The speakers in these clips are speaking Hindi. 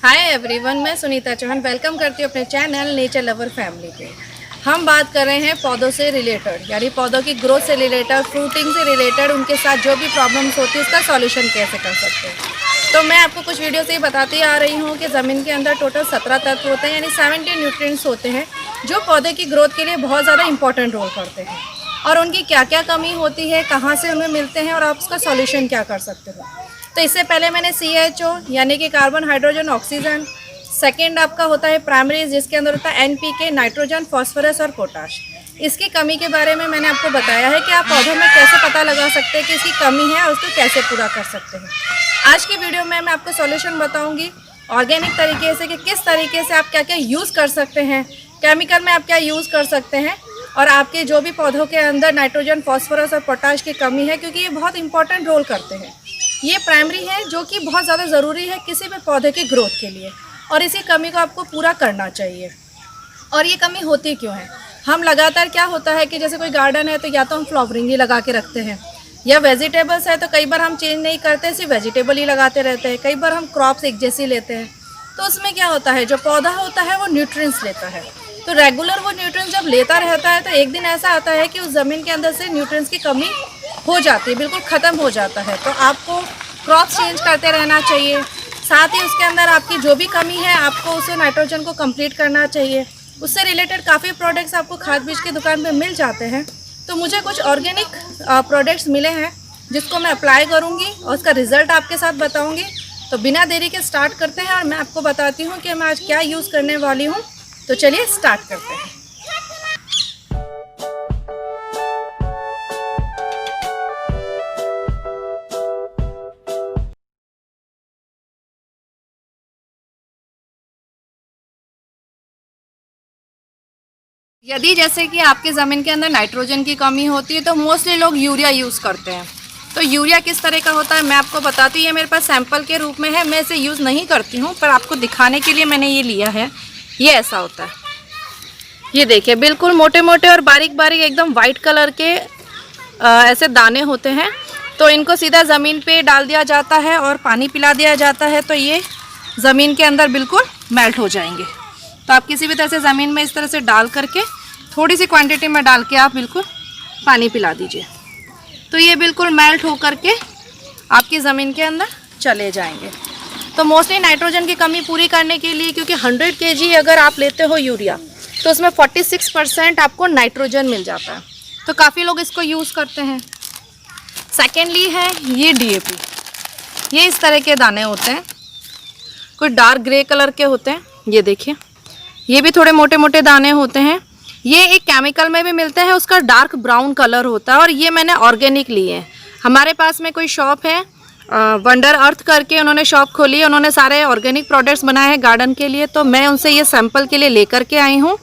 हाय एवरीवन, मैं सुनीता चौहान वेलकम करती हूँ अपने चैनल नेचर लवर फैमिली पे। हम बात कर रहे हैं पौधों से रिलेटेड, यानी पौधों की ग्रोथ से रिलेटेड, फ्रूटिंग से रिलेटेड, उनके साथ जो भी प्रॉब्लम्स होती है उसका सॉल्यूशन कैसे कर सकते हैं। तो मैं आपको कुछ वीडियो से ही बताती आ रही हूँ कि ज़मीन के अंदर टोटल 17 तत्व होते हैं, यानी 70 न्यूट्रिएंट्स होते हैं जो पौधे की ग्रोथ के लिए बहुत ज़्यादा इंपॉर्टेंट रोल करते हैं। और उनकी क्या क्या कमी होती है, कहाँ से हमें मिलते हैं और आप उसका सॉल्यूशन क्या कर सकते हो। तो इससे पहले मैंने CHO यानी कि कार्बन हाइड्रोजन ऑक्सीजन, सेकेंड आपका होता है प्राइमरी जिसके अंदर होता है NPK नाइट्रोजन फॉस्फोरस और पोटाश। इसकी कमी के बारे में मैंने आपको बताया है कि आप पौधों में कैसे पता लगा सकते हैं कि इसकी कमी है और उसको कैसे पूरा कर सकते हैं। आज की वीडियो में मैं आपको सॉल्यूशन बताऊंगी ऑर्गेनिक तरीके से कि किस तरीके से आप क्या क्या यूज़ कर सकते हैं, केमिकल में आप क्या यूज़ कर सकते हैं और आपके जो भी पौधों के अंदर नाइट्रोजन फॉस्फोरस और पोटाश की कमी है, क्योंकि ये बहुत इंपॉर्टेंट रोल करते हैं। ये प्राइमरी है जो कि बहुत ज़्यादा ज़रूरी है किसी भी पौधे की ग्रोथ के लिए और इसी कमी को आपको पूरा करना चाहिए। और ये कमी होती क्यों है? हम लगातार क्या होता है कि जैसे कोई गार्डन है तो या तो हम फ्लावरिंग ही लगा के रखते हैं, या वेजिटेबल्स है तो कई बार हम चेंज नहीं करते, सिर्फ वेजिटेबल ही लगाते रहते हैं। कई बार हम क्रॉप्स एक जैसी लेते हैं, तो उसमें क्या होता है, जो पौधा होता है वो न्यूट्रिएंट्स लेता है। तो रेगुलर वो न्यूट्रिएंट्स जब लेता रहता है तो एक दिन ऐसा आता है कि उस ज़मीन के अंदर से न्यूट्रिएंट्स की कमी हो जाती है, बिल्कुल ख़त्म हो जाता है। तो आपको क्रॉप्स चेंज करते रहना चाहिए। साथ ही उसके अंदर आपकी जो भी कमी है आपको उसे नाइट्रोजन को कंप्लीट करना चाहिए। उससे रिलेटेड काफ़ी प्रोडक्ट्स आपको खाद बीज की दुकान पे मिल जाते हैं। तो मुझे कुछ ऑर्गेनिक प्रोडक्ट्स मिले हैं जिसको मैं अप्लाई करूँगी और उसका रिज़ल्ट आपके साथ बताऊँगी। तो बिना देरी के स्टार्ट करते हैं और मैं आपको बताती हूँ कि मैं आज क्या यूज़ करने वाली हूँ। तो चलिए स्टार्ट करते हैं। यदि जैसे कि आपके ज़मीन के अंदर नाइट्रोजन की कमी होती है तो मोस्टली लोग यूरिया यूज़ करते हैं। तो यूरिया किस तरह का होता है मैं आपको बताती हूँ। ये मेरे पास सैंपल के रूप में है, मैं इसे यूज़ नहीं करती हूँ पर आपको दिखाने के लिए मैंने ये लिया है। ये ऐसा होता है, ये देखिए बिल्कुल मोटे मोटे और बारीक बारीक एकदम वाइट कलर के ऐसे दाने होते हैं। तो इनको सीधा ज़मीन पे डाल दिया जाता है और पानी पिला दिया जाता है तो ये ज़मीन के अंदर बिल्कुल मेल्ट हो जाएंगे। तो आप किसी भी तरह से ज़मीन में इस तरह से डाल करके थोड़ी सी क्वांटिटी में डाल के आप बिल्कुल पानी पिला दीजिए, तो ये बिल्कुल मेल्ट हो करके आपकी ज़मीन के अंदर चले जाएंगे। तो मोस्टली नाइट्रोजन की कमी पूरी करने के लिए, क्योंकि 100 kg अगर आप लेते हो यूरिया तो उसमें 46% आपको नाइट्रोजन मिल जाता है। तो काफ़ी लोग इसको यूज़ करते हैं। सेकेंडली है ये DAP। ये इस तरह के दाने होते हैं, कुछ डार्क ग्रे कलर के होते हैं। ये देखिए ये भी थोड़े मोटे मोटे दाने होते हैं। ये एक केमिकल में भी मिलते हैं, उसका डार्क ब्राउन कलर होता है। और ये मैंने ऑर्गेनिक लिए हैं। हमारे पास में कोई शॉप है वंडर अर्थ करके, उन्होंने शॉप खोली है, उन्होंने सारे ऑर्गेनिक प्रोडक्ट्स बनाए हैं गार्डन के लिए। तो मैं उनसे ये सैंपल के लिए लेकर के आई हूँ।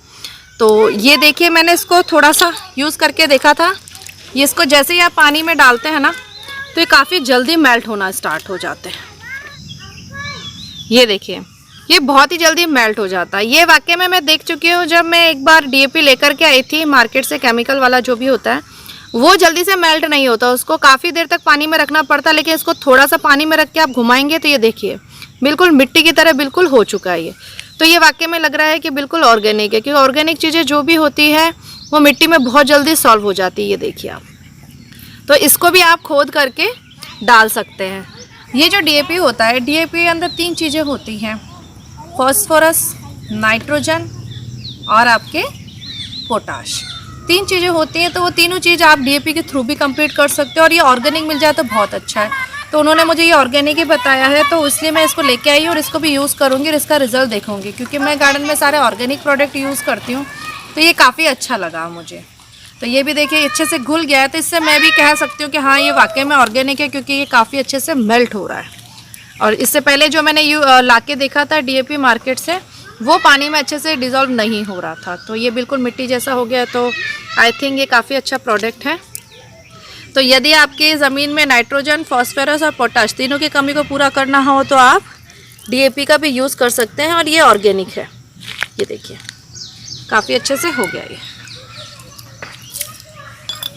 तो ये देखिए मैंने इसको थोड़ा सा यूज़ करके देखा था। ये इसको जैसे ही आप पानी में डालते हैं ना तो ये काफ़ी जल्दी मेल्ट होना स्टार्ट हो जाते हैं। ये देखिए ये बहुत ही जल्दी मेल्ट हो जाता है। ये वाकई में मैं देख चुकी हूँ, जब मैं एक बार DAP लेकर के आई थी मार्केट से, केमिकल वाला जो भी होता है वो जल्दी से मेल्ट नहीं होता, उसको काफ़ी देर तक पानी में रखना पड़ता है। लेकिन इसको थोड़ा सा पानी में रख के आप घुमाएंगे तो ये देखिए बिल्कुल मिट्टी की तरह बिल्कुल हो चुका है ये। तो ये वाकई में लग रहा है कि बिल्कुल ऑर्गेनिक है, क्योंकि ऑर्गेनिक चीज़ें जो भी होती है वो मिट्टी में बहुत जल्दी सॉल्व हो जाती है। ये देखिए आप, तो इसको भी आप खोद करके डाल सकते हैं। ये जो DAP होता है, DAP के अंदर 3 चीज़ें होती हैं, फॉस्फोरस, नाइट्रोजन और आपके पोटाश। 3 चीज़ें होती हैं। तो वो तीनों चीज़ आप DAP के थ्रू भी कंप्लीट कर सकते हो और ये ऑर्गेनिक मिल जाए तो बहुत अच्छा है। तो उन्होंने मुझे ये ऑर्गेनिक ही बताया है, तो इसलिए मैं इसको लेके आई और इसको भी यूज़ करूँगी और इसका रिजल्ट देखूँगी, क्योंकि मैं गार्डन में सारे ऑर्गेनिक प्रोडक्ट यूज़ करती हूँ। तो ये काफ़ी अच्छा लगा मुझे। तो ये भी देखिए अच्छे से घुल गया है, तो इससे मैं भी कह सकती हूँ कि हाँ ये वाकई में ऑर्गेनिक है, क्योंकि ये काफ़ी अच्छे से मेल्ट हो रहा है। और इससे पहले जो मैंने लाके देखा था DAP मार्केट से, वो पानी में अच्छे से डिज़ोल्व नहीं हो रहा था। तो ये बिल्कुल मिट्टी जैसा हो गया। तो आई थिंक ये काफ़ी अच्छा प्रोडक्ट है। तो यदि आपकी ज़मीन में नाइट्रोजन, फॉस्फोरस और पोटाश तीनों की कमी को पूरा करना हो तो आप DAP का भी यूज़ कर सकते हैं और ये ऑर्गेनिक है। ये देखिए काफ़ी अच्छे से हो गया ये।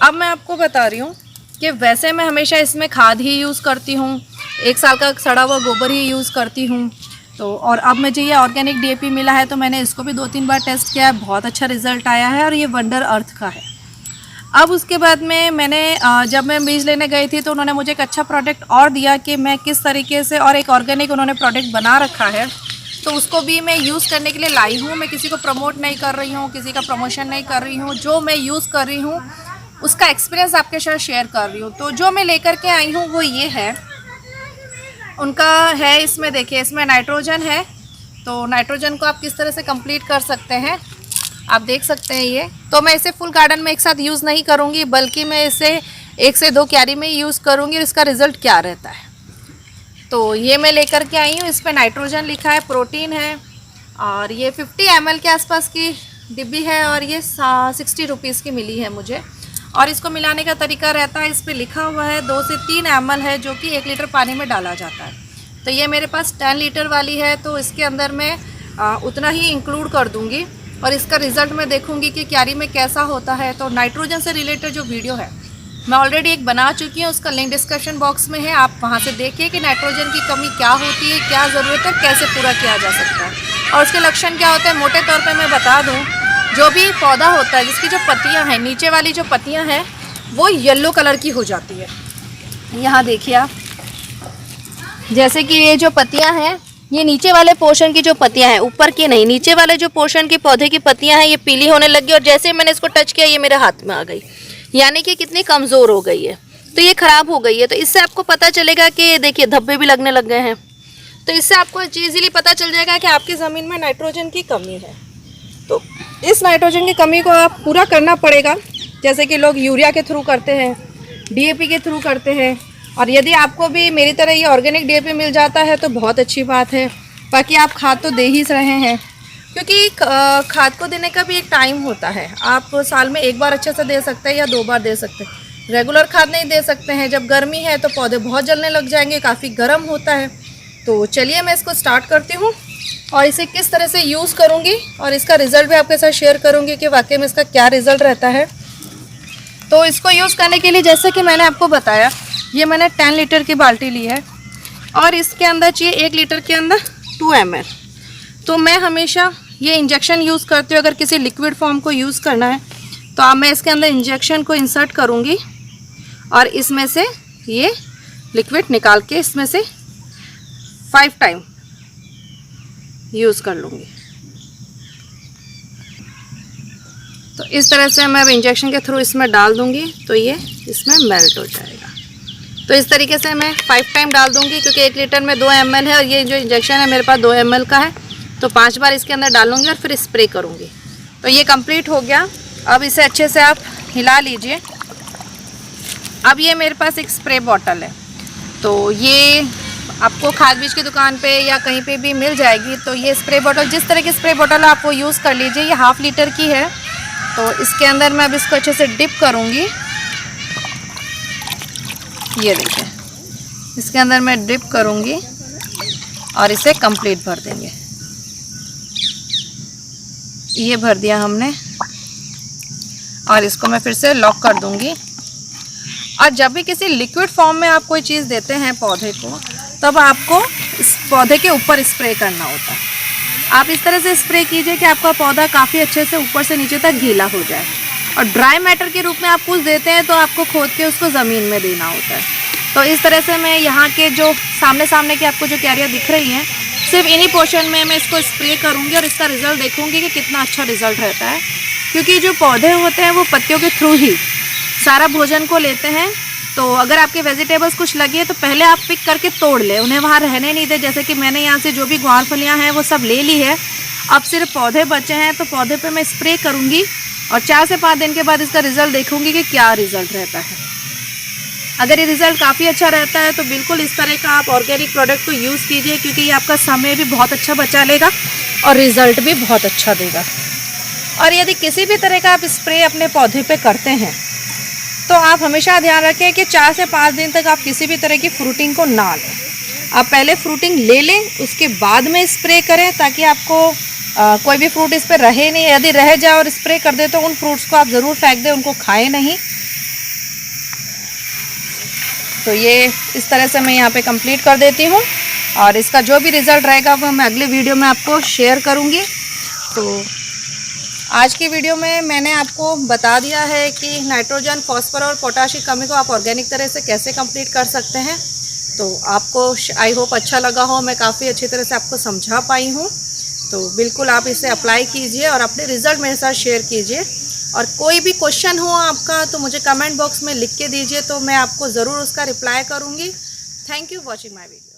अब मैं आपको बता रही हूँ कि वैसे मैं हमेशा इसमें खाद ही यूज़ करती हूँ, 1 साल का सड़ा हुआ गोबर ही यूज़ करती हूँ। तो और अब मुझे ये ऑर्गेनिक डीएपी मिला है, तो मैंने इसको भी 2-3 बार टेस्ट किया है, बहुत अच्छा रिज़ल्ट आया है और ये वंडर अर्थ का है। अब उसके बाद में मैंने जब मैं बीज लेने गई थी तो उन्होंने मुझे एक अच्छा प्रोडक्ट और दिया कि मैं किस तरीके से, और एक ऑर्गेनिक उन्होंने प्रोडक्ट बना रखा है, तो उसको भी मैं यूज़ करने के लिए लाई हूँ। मैं किसी को प्रमोट नहीं कर रही हूँ, किसी का प्रमोशन नहीं कर रही हूँ, जो मैं यूज़ कर रही हूँ उसका एक्सपीरियंस आपके साथ शेयर कर रही हूँ। तो जो मैं लेकर के आई हूँ वो ये है, उनका है, इसमें देखिए इसमें नाइट्रोजन है। तो नाइट्रोजन को आप किस तरह से कंप्लीट कर सकते हैं आप देख सकते हैं। ये तो मैं इसे फुल गार्डन में एक साथ यूज़ नहीं करूँगी, बल्कि मैं इसे 1 से 2 क्यारी में ही यूज़ करूँगी और इसका रिज़ल्ट क्या रहता है। तो ये मैं लेकर के आई हूँ, इस पर नाइट्रोजन लिखा है, प्रोटीन है, और ये 50 ml के आसपास की डिब्बी है और ये 60 रुपीज़ की मिली है मुझे। और इसको मिलाने का तरीका रहता है, इस पर लिखा हुआ है 2 से 3 ml है, जो कि 1 लीटर पानी में डाला जाता है। तो ये मेरे पास 10 लीटर वाली है, तो इसके अंदर मैं उतना ही इंक्लूड कर दूँगी और इसका रिज़ल्ट मैं देखूँगी कि क्यारी में कैसा होता है। तो नाइट्रोजन से रिलेटेड जो वीडियो है मैं ऑलरेडी एक बना चुकी हूँ, उसका लिंक डिस्क्रिप्शन बॉक्स में है, आप वहाँ से देखिए कि नाइट्रोजन की कमी क्या होती है, क्या ज़रूरत है, कैसे पूरा किया जा सकता है और उसके लक्षण क्या होते हैं। मोटे तौर पे मैं बता दूँ, जो भी पौधा होता है जिसकी जो पत्तियाँ हैं, नीचे वाली जो पत्तियाँ हैं वो येलो कलर की हो जाती है। यहाँ देखिए आप, जैसे कि ये जो पत्तियाँ हैं, ये नीचे वाले पोर्शन की जो पत्तियाँ हैं, ऊपर की नहीं, नीचे वाले जो पोर्शन की पौधे की पत्तियाँ हैं ये पीली होने लगी और जैसे मैंने इसको टच किया ये मेरे हाथ में आ गई, यानी कि कितनी कमज़ोर हो गई है, तो ये ख़राब हो गई है। तो इससे आपको पता चलेगा कि देखिए धब्बे भी लगने लग गए हैं। तो इससे आपको ईजीली पता चल जाएगा कि आपकी ज़मीन में नाइट्रोजन की कमी है। तो इस नाइट्रोजन की कमी को आप पूरा करना पड़ेगा, जैसे कि लोग यूरिया के थ्रू करते हैं, डीएपी के थ्रू करते हैं। और यदि आपको भी मेरी तरह ये ऑर्गेनिक डीएपी मिल जाता है तो बहुत अच्छी बात है। बाकी आप खाद तो दे ही रहे हैं, क्योंकि खाद को देने का भी एक टाइम होता है। आप साल में 1 बार अच्छे से दे सकते हैं या 2 बार दे सकते हैं, रेगुलर खाद नहीं दे सकते हैं। जब गर्मी है तो पौधे बहुत जलने लग जाएंगे, काफ़ी गर्म होता है। तो चलिए मैं इसको स्टार्ट करती हूँ और इसे किस तरह से यूज़ करूँगी और इसका रिज़ल्ट भी आपके साथ शेयर करूँगी कि वाकई में इसका क्या रिज़ल्ट रहता है। तो इसको यूज़ करने के लिए जैसे कि मैंने आपको बताया, ये मैंने 10 लीटर की बाल्टी ली है और इसके अंदर चाहिए 1 लीटर के अंदर 2 ml। तो मैं हमेशा ये इंजेक्शन यूज़ करती हूँ। अगर किसी लिक्विड फॉर्म को यूज़ करना है तो अब मैं इसके अंदर इंजेक्शन को इंसर्ट करूँगी और इसमें से ये लिक्विड निकाल के इसमें से 5 टाइम यूज़ कर लूँगी। तो इस तरह से मैं अब इंजेक्शन के थ्रू इसमें डाल दूँगी तो ये इसमें मेल्ट हो जाएगा। तो इस तरीके से मैं 5 टाइम डाल दूँगी, क्योंकि 1 लीटर में 2 ml है और ये जो इंजेक्शन है मेरे पास 2 ml का है, तो 5 बार इसके अंदर डालूँगी और फिर स्प्रे करूँगी। तो ये कंप्लीट हो गया। अब इसे अच्छे से आप हिला लीजिए। अब ये मेरे पास एक स्प्रे बॉटल है, तो ये आपको खाद बीज की दुकान पे या कहीं पे भी मिल जाएगी। तो ये स्प्रे बॉटल, जिस तरह की स्प्रे बॉटल है आप वो यूज़ कर लीजिए। ये 1/2 लीटर की है। तो इसके अंदर मैं अब इसको अच्छे से डिप करूँगी। ये देखिए, इसके अंदर मैं डिप करूँगी और इसे कंप्लीट भर देंगे। ये भर दिया हमने और इसको मैं फिर से लॉक कर दूँगी। और जब भी किसी लिक्विड फॉर्म में आप कोई चीज़ देते हैं पौधे को, तब आपको इस पौधे के ऊपर स्प्रे करना होता है। आप इस तरह से स्प्रे कीजिए कि आपका पौधा काफ़ी अच्छे से ऊपर से नीचे तक गीला हो जाए। और ड्राई मैटर के रूप में आप कुछ देते हैं तो आपको खोद के उसको ज़मीन में देना होता है। तो इस तरह से मैं यहाँ के जो सामने की आपको जो क्यारियाँ दिख रही हैं, सिर्फ इन्हीं पोर्शन में मैं इसको स्प्रे करूँगी और इसका रिज़ल्ट देखूँगी कि कितना अच्छा रिज़ल्ट रहता है। क्योंकि जो पौधे होते हैं वो पत्तियों के थ्रू ही सारा भोजन को लेते हैं। तो अगर आपके वेजिटेबल्स कुछ लगी है तो पहले आप पिक करके तोड़ लें, उन्हें वहाँ रहने नहीं दें। जैसे कि मैंने यहाँ से जो भी ग्वार फलियाँ हैं वो सब ले ली है। अब सिर्फ पौधे बचे हैं, तो पौधे पे मैं स्प्रे करूँगी और 4 से 5 दिन के बाद इसका रिज़ल्ट देखूँगी कि क्या रिज़ल्ट रहता है। अगर ये रिज़ल्ट काफ़ी अच्छा रहता है तो बिल्कुल इस तरह का आप ऑर्गेनिक प्रोडक्ट को यूज़ कीजिए, क्योंकि ये आपका समय भी बहुत अच्छा बचा लेगा और रिज़ल्ट भी बहुत अच्छा देगा। और यदि किसी भी तरह का आप स्प्रे अपने पौधे पे करते हैं तो आप हमेशा ध्यान रखें कि 4 से 5 दिन तक आप किसी भी तरह की फ्रूटिंग को ना लें। आप पहले फ्रूटिंग ले लें, उसके बाद में स्प्रे करें, ताकि आपको कोई भी फ्रूट इस पर रहे नहीं। यदि रह जाए और स्प्रे कर दे तो उन फ्रूट्स को आप ज़रूर फेंक दें, उनको खाएं नहीं। तो ये इस तरह से मैं यहाँ पे कंप्लीट कर देती हूँ और इसका जो भी रिज़ल्ट रहेगा वो मैं अगले वीडियो में आपको शेयर करूँगी। तो आज की वीडियो में मैंने आपको बता दिया है कि नाइट्रोजन, फॉस्फोरस और पोटाश की कमी को आप ऑर्गेनिक तरह से कैसे कंप्लीट कर सकते हैं। तो आपको आई होप अच्छा लगा हो, मैं काफ़ी अच्छी तरह से आपको समझा पाई हूँ। तो बिल्कुल आप इसे अप्लाई कीजिए और अपने रिज़ल्ट मेरे साथ शेयर कीजिए। और कोई भी क्वेश्चन हो आपका तो मुझे कमेंट बॉक्स में लिख के दीजिए, तो मैं आपको ज़रूर उसका रिप्लाई करूँगी। Thank you watching my video.